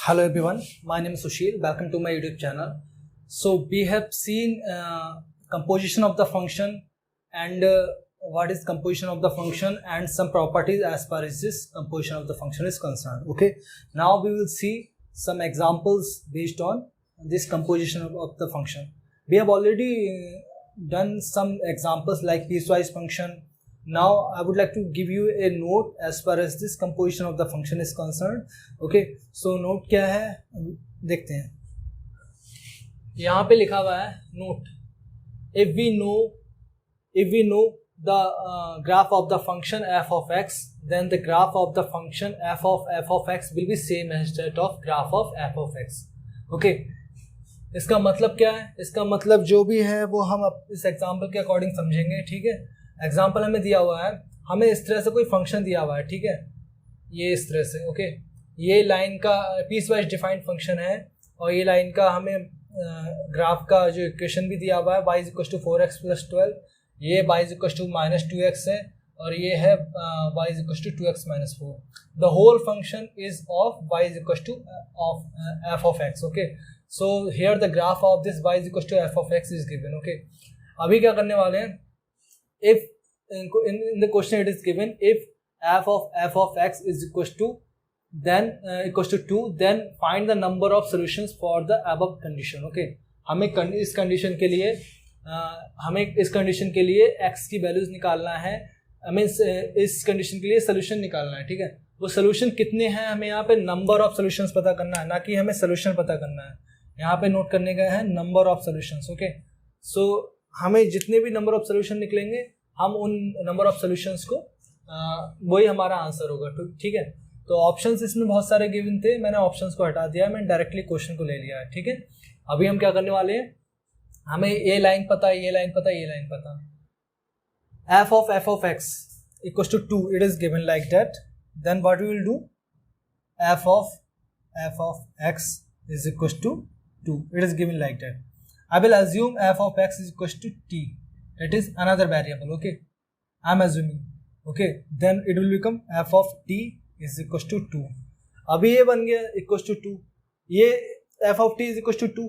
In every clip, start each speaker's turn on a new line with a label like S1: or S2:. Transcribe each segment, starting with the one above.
S1: Hello everyone, my name is Sushil. Welcome to my YouTube channel. So we have seen composition of the function and what is composition of the function and some properties as far as this composition of the function is concerned. Okay, now we will see some examples based on this composition of the function. We have already done some examples like piecewise function. Now I would like to give you a note as far as this composition of the function is concerned. Okay, so note क्या है देखते हैं. यहाँ पे लिखा हुआ है note. If we know the graph of the function f of x, then the graph of the function f of x will be same as that of graph of f of x. Okay, इसका मतलब क्या है? इसका मतलब जो भी है वो हम इस एग्जाम्पल के अकॉर्डिंग समझेंगे. ठीक है, एग्जाम्पल हमें दिया हुआ है, हमें इस तरह से कोई फंक्शन दिया हुआ है. ठीक है, ये इस तरह से. ओके, ये लाइन का पीस वाइज डिफाइंड फंक्शन है और ये लाइन का हमें ग्राफ का जो इक्वेशन भी दिया हुआ है y इक्वल टू 4x + 12, ये y इक्वल टू -2x है और ये है y equal to 2x - 4. The whole function is of y equal to f of x. Okay, so here the graph of this y equal to f of x is given. Okay, अभी क्या करने वाले हैं, if in the question it is given if f of x is equals to then equals to 2, then find the number of solutions for the above condition. Okay, हमें इस condition के लिए x की वैल्यूज निकालना है, हमें इस condition के लिए सोल्यूशन निकालना है. ठीक है, वो सोल्यूशन कितने हैं हमें यहाँ पे नंबर ऑफ सोल्यूशंस पता करना है, ना कि हमें सोल्यूशन पता करना है. यहाँ पे नोट करने का है नंबर ऑफ सोल्यूशंस. ओके, सो हमें जितने भी नंबर ऑफ सोल्यूशन निकलेंगे हम उन नंबर ऑफ सोल्यूशंस को वही हमारा आंसर होगा. ठीक है, तो ऑप्शंस इसमें बहुत सारे गिवन थे, मैंने ऑप्शंस को हटा दिया, मैंने डायरेक्टली क्वेश्चन को ले लिया है. ठीक है, अभी हम क्या करने वाले हैं, हमें ये लाइन पता है, ये लाइन पता है, ये लाइन पता है. f of x equals to 2, it is given like that. Then what we will do, f of x is equals to 2, it is given like that. I will assume f of x is equals to t. It is another variable. Okay, I am assuming. Okay, then it will become f of t is equals to 2. अभी ये बन गया equals to 2. ये f of t is equals to 2.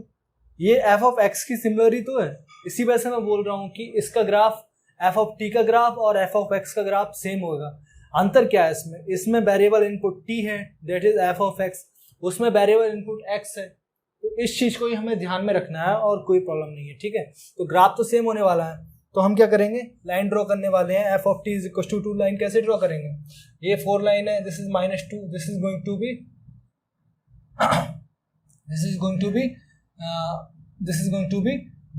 S1: ये f of x की similar ही तो है, इसी वजह से मैं बोल रहा हूँ कि इसका ग्राफ f of t का ग्राफ और f of x का ग्राफ सेम होगा. अंतर क्या है इसमें वेरिएबल इनपुट t है, that is f of x, उसमें वेरिएबल इनपुट x है. तो इस चीज को ही हमें ध्यान में रखना है और कोई प्रॉब्लम नहीं है. ठीक है, तो ग्राफ तो सेम होने वाला है, तो हम क्या करेंगे, लाइन ड्रॉ करने वाले हैं. f of t is equal to 2 line कैसे ड्रॉ करेंगे, ये 4 लाइन है, this is -2, this is going to be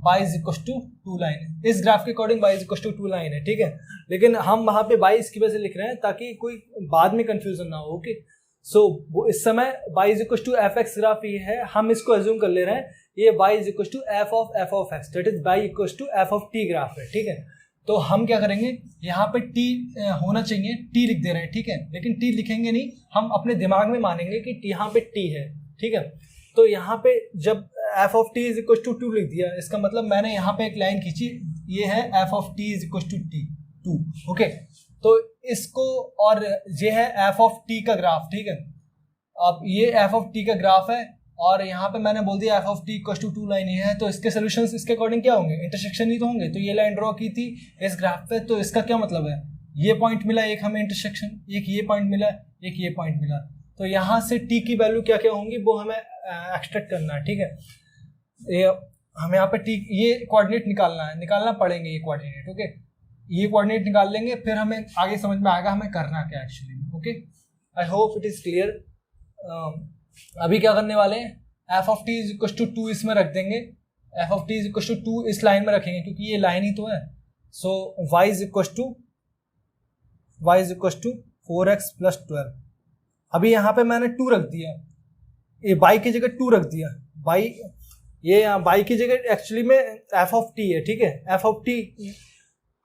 S1: y is equal to 2 line. इस ग्राफ के according y is equal to 2 line है. ठीक है, लेकिन हम वहां पे y इसकी वजह से लिख रहे हैं ताकि कोई बाद में कंफ्यूजन ना हो. ओके, सो इस समय y is equal to f x graph ये है, हम इसको एज्यूम कर ले रहे हैं ये y is equal to f of x, that is y equal to f of t graph है. ठीक है, तो हम क्या करेंगे, यहाँ पे t होना चाहिए, t लिख दे रहे हैं. ठीक है, लेकिन t लिखेंगे नहीं, हम अपने दिमाग में मानेंगे कि यहाँ पे t है. ठीक है, तो यहाँ पे जब f of t is equal to 2 लिख दिया, इसका मतलब मैंने यहाँ पे एक लाइन खींची, ये है f of t is equal to 2. Okay, तो इसको, और ये है f ऑफ t का ग्राफ. ठीक है, अब ये f ऑफ t का ग्राफ है और यहाँ पे मैंने बोल दिया f of t equal to 2 line ही है, तो इसके सॉल्यूशंस इसके अकॉर्डिंग क्या होंगे, इंटरसेक्शन ही तो होंगे. तो ये लाइन ड्रॉ की थी इस ग्राफ पे, तो इसका क्या मतलब है, ये पॉइंट मिला एक हमें इंटरसेक्शन, एक ये पॉइंट मिला, एक ये पॉइंट मिला, तो यहाँ से t की वैल्यू क्या क्या होंगी वो हमें एक्सट्रैक्ट करना है. ठीक है, ये हमें यहाँ पे t ये कोऑर्डिनेट निकालना पड़ेंगे, ये कोऑर्डिनेट. ओके, ये कोऑर्डिनेट निकाल लेंगे, फिर हमें आगे समझ में आएगा हमें करना क्या एक्चुअली में. Okay, I hope it is clear. अभी क्या करने वाले हैं, f of t is equal to 2 इसमें रख देंगे, f of t is equal to 2 इस लाइन में रखेंगे क्योंकि ये लाइन ही तो है. So y is equal to 4x + 12. अभी यहाँ पे मैंने 2 रख दिया, ये y की जगह 2 रख दिया, ये y की जगह एक्चुअली में f ऑफ t है. ठीक है, f ऑफ t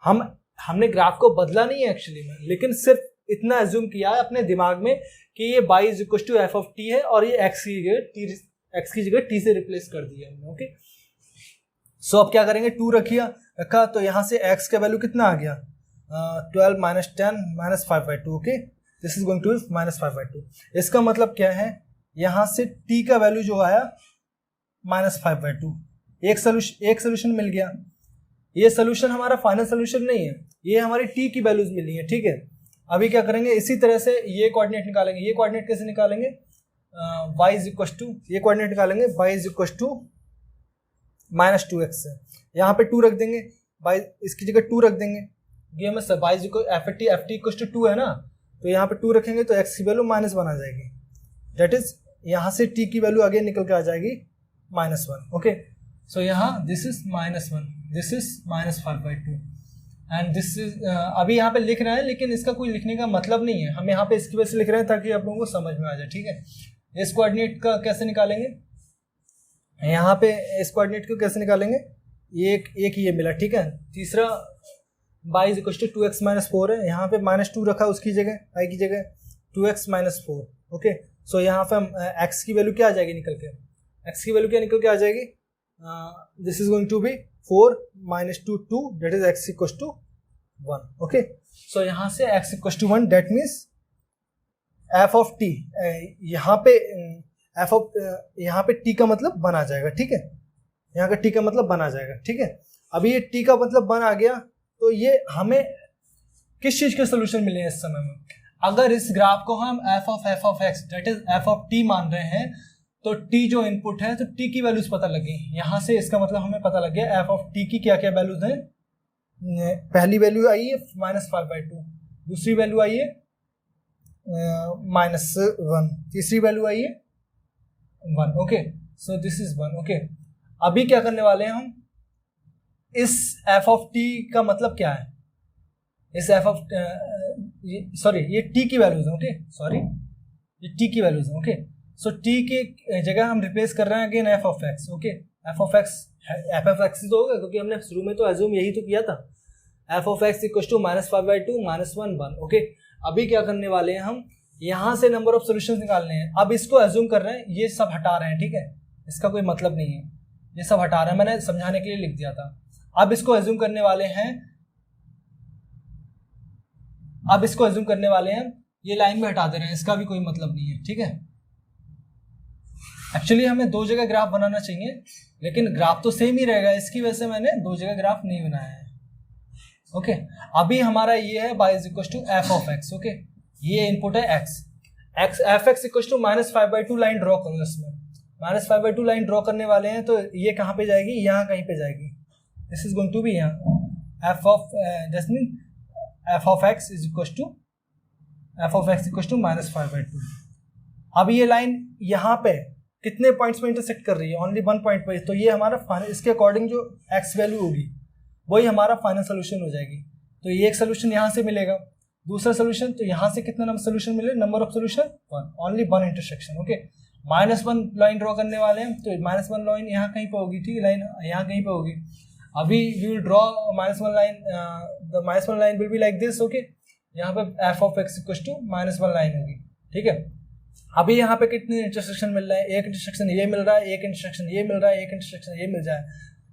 S1: हमने ग्राफ को बदला नहीं है एक्चुअली में, लेकिन सिर्फ इतना एज्यूम किया है अपने दिमाग में कि ये y is equal to f of t है और ये x की जगह t से रिप्लेस कर दिया हमने. ओके, सो अब क्या करेंगे, 2 रखा तो यहाँ से x का वैल्यू कितना आ गया, 12 - 10 - 5/2. Okay, this is going to -5/2. इसका मतलब क्या है, यहाँ से t का वैल्यू जो आया -5/2, एक सोल्यूशन मिल गया। ये सोल्यूशन हमारा फाइनल सोल्यूशन नहीं है, ये हमारी t की वैल्यूज मिली है, ठीक है। अभी क्या करेंगे, इसी तरह से ये कोऑर्डिनेट निकालेंगे। ये कोऑर्डिनेट कैसे निकालेंगे, y इज इक्वल टू, ये कोऑर्डिनेट निकालेंगे y is equal to -2x है, यहाँ पे 2 रख देंगे, y इसकी जगह 2 रख देंगे। ये में सब y is equal ft equal to 2 है ना, तो यहाँ पे 2 रखेंगे तो x की वैल्यू -1 आ जाएगी। दैट इज यहाँ से t की वैल्यू आगे निकल के आ जाएगी -1। ओके, सो यहाँ this is -1, this is -5/2 and this is, अभी यहाँ पे लिख रहे हैं लेकिन इसका कोई लिखने का मतलब नहीं है, हम यहाँ पे इसकी वजह से लिख रहे हैं ताकि आप लोगों को समझ में आ जाए, ठीक है। इस कोऑर्डिनेट का कैसे निकालेंगे, यहाँ पे इस कोऑर्डिनेट को कैसे निकालेंगे, एक ये मिला, ठीक है। तीसरा y is equal to 2x - 4 है, यहाँ पे -2 रखा उसकी जगह, y की जगह 2x - 4। ओके, सो यहाँ पे x की वैल्यू क्या आ जाएगी निकल के, x की वैल्यू क्या निकल के आ जाएगी, this is going to be 4 - 2 2, that is x equal to 1। Okay, so यहाँ से x equal to 1, that means f of t, यहाँ पे यहाँ पे t का मतलब 1 आ जाएगा, ठीक है। यहाँ का t का मतलब 1 आ जाएगा, ठीक है। अभी ये t का मतलब 1 आ गया, तो ये हमें किस चीज के सोल्यूशन मिले हैं इस समय में। अगर इस ग्राफ को हम f of x that is f of t मान रहे हैं, तो t जो इनपुट है तो t की वैल्यूज पता लगी। यहाँ से इसका मतलब हमें पता लग गया f ऑफ t की क्या क्या वैल्यूज हैं। पहली वैल्यू आई है -5/2, दूसरी वैल्यू आई है -1, तीसरी वैल्यू आई है 1। Okay, so this is 1। Okay, अभी क्या करने वाले हैं हम, इस f ऑफ t का मतलब क्या है, इस f ऑफ सॉरी ये t की वैल्यूज है। ओके, सॉरी ये t की वैल्यूज है। ओके, सो t के जगह हम रिप्लेस कर रहे हैं again f of x। Okay, f of x ही तो होगा क्योंकि हमने शुरू में तो एज्यूम यही तो किया था, f of x equal to -5/2 -1 1। Okay, अभी क्या करने वाले हैं हम, यहाँ से नंबर ऑफ सॉल्यूशंस निकालने हैं। अब इसको एज्यूम कर रहे हैं, ये सब हटा रहे हैं, ठीक है, इसका कोई मतलब नहीं है, ये सब हटा रहे हैं, मैंने समझाने के लिए लिख दिया था। अब इसको एज्यूम करने वाले हैं, अब इसको एज्यूम करने वाले हैं, ये लाइन में हटा दे रहे हैं, इसका भी कोई मतलब नहीं है, ठीक है। एक्चुअली हमें 2 जगह ग्राफ बनाना चाहिए, लेकिन ग्राफ तो सेम ही रहेगा, इसकी वजह से मैंने 2 जगह ग्राफ नहीं बनाया है। ओके, अभी हमारा ये है y is equal to f of x। Okay, ये इनपुट है x f x equal to -5/2 line draw करो, इसमें -5/2 लाइन ड्रॉ करने वाले हैं, तो ये कहाँ पे जाएगी, यहाँ कहीं पे जाएगी। This is going to be यहाँ f of x is equal to -5/2। अब ये लाइन यहाँ पे कितने पॉइंट्स में इंटरसेक्ट कर रही है, ओनली 1 पॉइंट पे, तो ये हमारा इसके अकॉर्डिंग जो x वैल्यू होगी वही हमारा फाइनल सोल्यूशन हो जाएगी। तो ये एक सोल्यूशन यहाँ से मिलेगा, दूसरा सोल्यूशन, तो यहाँ से कितना नंबर सोल्यूशन मिले, number of solution 1, only 1 intersection. Okay, -1 line draw करने वाले हैं, तो -1 लाइन यहाँ कहीं पे होगी, ठीक है, लाइन यहाँ कहीं पे होगी। अभी we will draw -1 line, the -1 line will be like this. Okay, यहाँ पे f of x equal to -1 line होगी, ठीक है। अभी यहाँ पे कितने इंटरसेक्शन मिल रहा है, एक इंटरसेक्शन ये मिल रहा है, एक इंटरसेक्शन ये मिल रहा है, एक इंटरसेक्शन ये मिल जाए,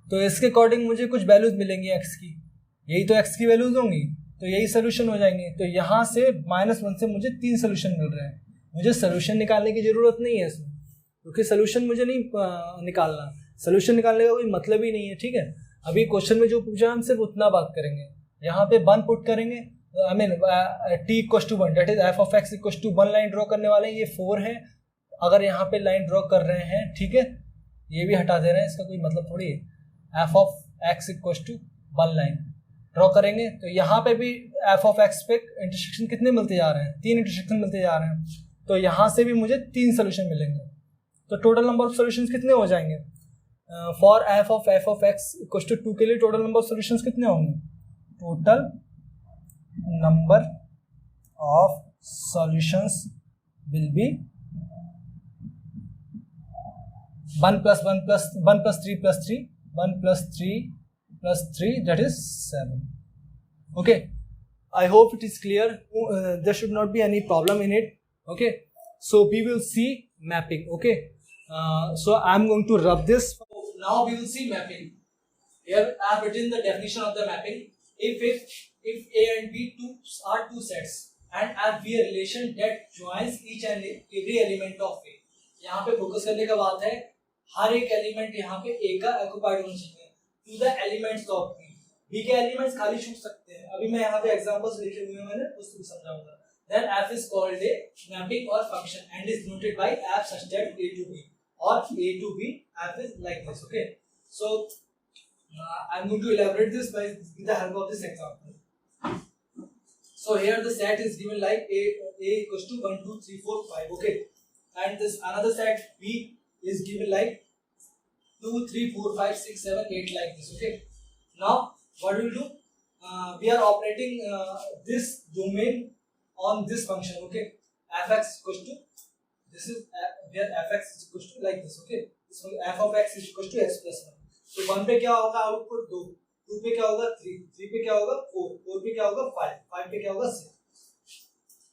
S1: तो इसके अकॉर्डिंग मुझे कुछ वैल्यूज मिलेंगी x की, यही तो x की वैल्यूज होंगी, तो यही सोल्यूशन हो जाएंगे। तो यहाँ से -1 से मुझे 3 सोल्यूशन मिल रहे हैं, मुझे सोल्यूशन निकालने की जरूरत नहीं है इसमें, क्योंकि सोल्यूशन मुझे नहीं निकालना, सोल्यूशन निकालने का कोई मतलब ही नहीं है, ठीक है। अभी क्वेश्चन में जो पूछा हम सिर्फ उतना बात करेंगे, यहाँ पे 1 पुट करेंगे, I mean t equal to 1 that is f of x equal to 1 line draw करने वाले हैं, ये 4 है, अगर यहाँ पे लाइन ड्रॉ कर रहे हैं, ठीक है, ये भी हटा दे रहे हैं, इसका कोई मतलब थोड़ी है। f of x equal to 1 line draw करेंगे, तो यहाँ पे भी f ऑफ x पे इंटरसेक्शन कितने मिलते जा रहे हैं, 3 इंटरसेक्शन मिलते जा रहे हैं, तो यहाँ से भी मुझे 3 सोल्यूशन मिलेंगे, तो टोटल नंबर ऑफ सोल्यूशंस कितने हो जाएंगे। For f of x equal to 2 के लिए टोटल नंबर ऑफ सोल्यूशंस कितने होंगे, total number of solutions will be 1 + 1 + 1 + 3 + 3 1 + 3 + 3 that is 7. Okay, I hope it is clear. There should not be any problem in it. Okay, so we will see mapping. Okay, so I am going to rub this. Now we will see mapping. Here I have written the definition of the mapping. If A and B are two sets and have a relation that joins each and every element of A, यहाँ पे focus करने का बात है, हर एक element यहाँ पे ए का ऑक्युपाइड होना चाहिए to the elements of B. B के एलिमेंट्स खाली छूट सकते हैं, अभी मैं यहाँ पे एग्जांपल्स लिखे हुए हैं मैंने, उसको भी समझाऊंगा। Then F is called a mapping और function and is noted by F such that A to B और A to B F is like this. Okay, so I am going to elaborate this by with the help of this example. So here the set is given like a equals to 1 2 3 4 5. Okay, and this another set b is given like 2 3 4 5 6 7 8 like this. Okay, now what we will do, we are operating this domain on this function. Okay, fx equals to, this is where fx is equals to like this. Okay, this one f of x is equals to x plus 1. So 1 पे क्या होगा output 2, 2 पे क्या होगा 3, 3 पे क्या होगा 4, 4 पे क्या होगा 5, 5 पे क्या होगा 6।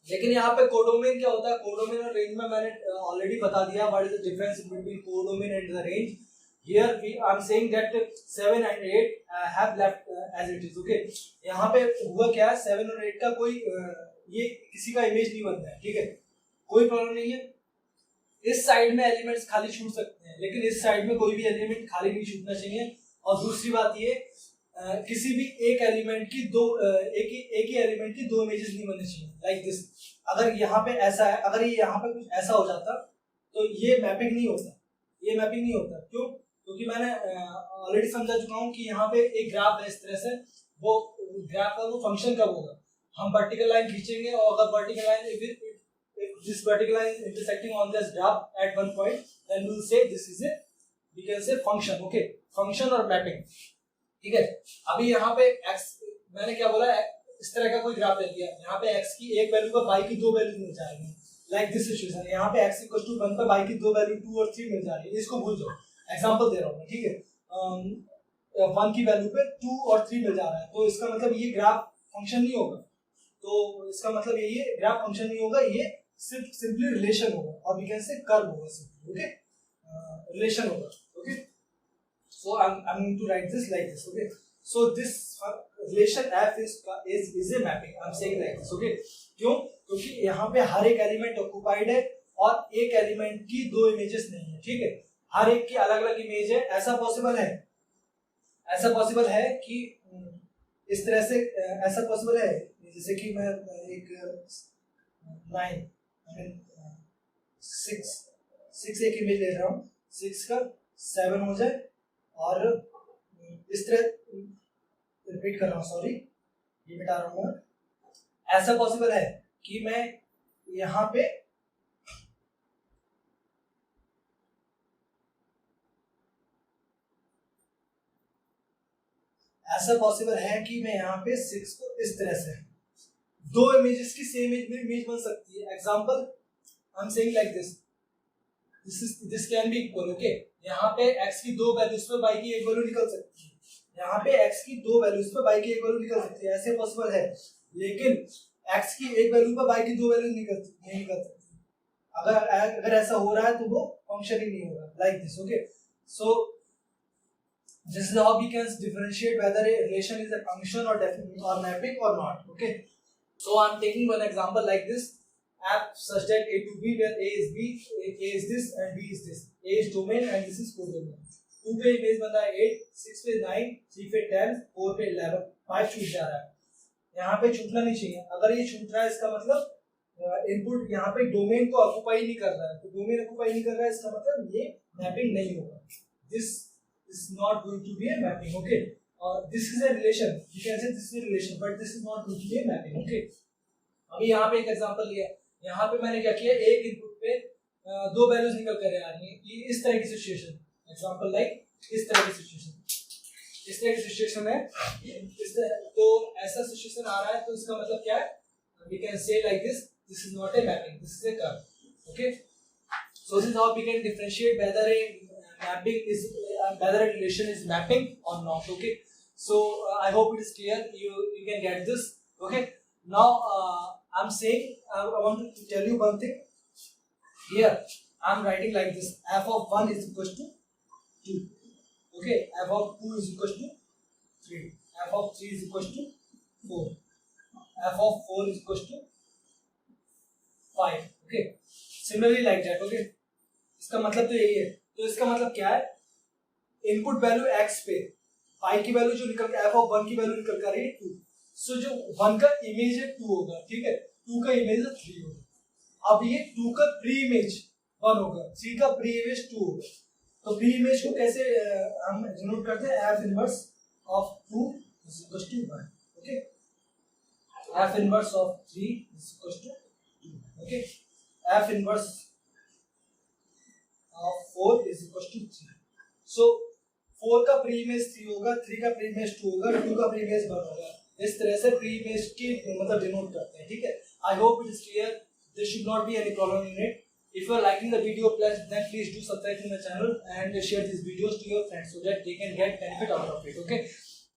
S1: लेकिन यहाँ पे कोडोमेन क्या होता है, कोडोमेन और रेंज में मैंने ऑलरेडी बता दिया what is the difference between codomain and the range. Here we I am saying that 7 and 8 have left as it is. Okay, यहाँ पे हुआ क्या है, 7 और 8 का कोई ये किसी का इमेज नहीं बनता है, ठीक है, कोई प्रॉब्लम नहीं है। इस साइड में एलिमेंट्स खाली छूट सकते हैं, लेकिन इस साइड में कोई भी एलिमेंट खाली नहीं छूटना चाहिए। और दूसरी बात ये, किसी भी एक एलिमेंट की दो एक ही एलिमेंट की दो इमेजेस नहीं बननी चाहिए लाइक दिस। अगर यहाँ पे ऐसा है, अगर ये यहाँ पे कुछ ऐसा हो जाता तो ये मैपिंग नहीं होता, ये मैपिंग नहीं होता। क्यों? क्योंकि मैंने ऑलरेडी समझा चुका हूँ कि यहाँ पे एक ग्राफ है इस तरह से, वो ग्राफ का वो फंक्शन कब होगा, हम वर्टिकल लाइन खींचेंगे और अगर vertical line if this vertical line is intersecting on this graph at one point, then we will say this is a, we can say function. Okay, function और mapping, ठीक है। अभी यहाँ पे x मैंने क्या बोला, इस तरह का कोई ग्राफ ले लिया, यहाँ पे x की एक वैल्यू पर y की दो वैल्यू मिल जाएगी लाइक दिस सिचुएशन। यहाँ पे x इक्वल टू 1 पर y की दो वैल्यू 2 और 3 मिल जा रही है, इसको भूल जाओ, एग्जांपल दे रहा हूँ मैं, ठीक है। 1 की वैल्यू पे 2 और 3 मिल जा रहा है, तो इसका मतलब ये ग्राफ फंक्शन नहीं होगा। तो इसका मतलब ये ग्राफ फंक्शन नहीं होगा, ये सिर्फ सिंपली रिलेशन होगा, और वी कैन से कर्व होगा सिंपली। ओके, रिलेशन होगा। Okay, so I am going to write this like this. Okay, so this relation f is a mapping, I am saying like this. Okay, क्यों? क्योंकि यहाँ पे हर एक element occupied है और एक एलिमेंट की दो इमेजेस नहीं है, ठीक है, हर एक की अलग अलग इमेज है। ऐसा पॉसिबल है, ऐसा पॉसिबल है कि इस तरह से, ऐसा पॉसिबल है जैसे कि मैं एक 9 6 एक इमेज ले रहा हूँ, 6 का 7 हो जाए, और इस तरह रिपीट कर रहा हूँ, सॉरी ये मिटा रहा हूँ। ऐसा पॉसिबल है कि मैं यहाँ पे ऐसा पॉसिबल है कि मैं यहाँ पे 6 को इस तरह से, दो इमेजेस की सेम इमेज बन सकती है। Example I am saying like this, this can be equal. Okay, यहाँ पे x की दो वैल्यूज पे y की एक वैल्यू निकल सकती है, यहाँ पे x की दो वैल्यूज पे y की एक वैल्यू निकल सकती है, ऐसे पॉसिबल है। लेकिन x की एक वैल्यू पे y की दो वैल्यू नहीं निकल सकती। अगर ऐसा हो रहा है तो वो फंक्शन ही नहीं होगा like this. Okay, so this is how we can differentiate whether a relation is a function or mapping or not. Okay, so I'm taking one example like this, f such that a to b, where a is b, a is this and b is this, a is domain and this is codomain। 2 पे image बन रहा है 8, 6 पे 9, 3 पे 10, 4 पे 11, 5 छूट जा रहा है, यहाँ पे छूटना नहीं चाहिए। अगर ये छूट रहा है इसका मतलब इनपुट यहाँ पे डोमेन को ऑक्युपाई नहीं कर रहा है, तो डोमेन ऑक्युपाई नहीं कर रहा है इसका मतलब ये मैपिंग नहीं होगा, this is not going to be a mapping। Okay, this is a relation, you can say this is a relation, but this is not going to be a mapping। Okay, अभी यहाँ पे एक example लिया, यहाँ पे मैंने क्या किया, एक इनपुट पे दो वैल्यूज निकल कर आ रही है, इस तरह की सिचुएशन, एग्जांपल लाइक इस तरह की सिचुएशन, इस तरह की सिचुएशन है, तो ऐसा सिचुएशन आ रहा है, तो इसका मतलब क्या है, we can say like this is not a mapping, this is a curve। Okay, so this is how we can differentiate whether a mapping is whether a relation is mapping or not। Okay, so I hope it is clear, you can get this। Okay, now I'm saying I want to tell you one thing here, I'm writing like this, f of 1 is equal to 2, okay, f of 2 is equal to 3, f of 3 is equal to 4, f of 4 is equal to 5। okay, similarly like that। okay, इसका मतलब तो यही है। तो इसका मतलब क्या है, इनपुट वैल्यू x पे i की वैल्यू जो निकल के f ऑफ 1 की वैल्यू निकल कर रही है 2। सो जो 1 का इमेज है 2 होगा, ठीक है, 2 का इमेज है 3 होगा। अब ये 2 का प्री इमेज 1 होगा, 3 का प्री इमेज 2 होगा। तो प्री इमेज को कैसे हम डिनोट करते हैं, f inverse of 2 is equal to 1, okay, f inverse of 3 is equal to 2, okay, f inverse of 4 is equal to 3। So 4 का प्री इमेज 3 होगा, 3 का प्री इमेज 2 होगा, 2 का प्री इमेज 1 होगा। इस तरह से प्री इमेज की मतलब डिनोट करते हैं, ठीक है। I hope it is clear, there should not be any problem in it. If you are liking the video, then please do subscribe to my channel and share these videos to your friends so that they can get benefit out of it, okay.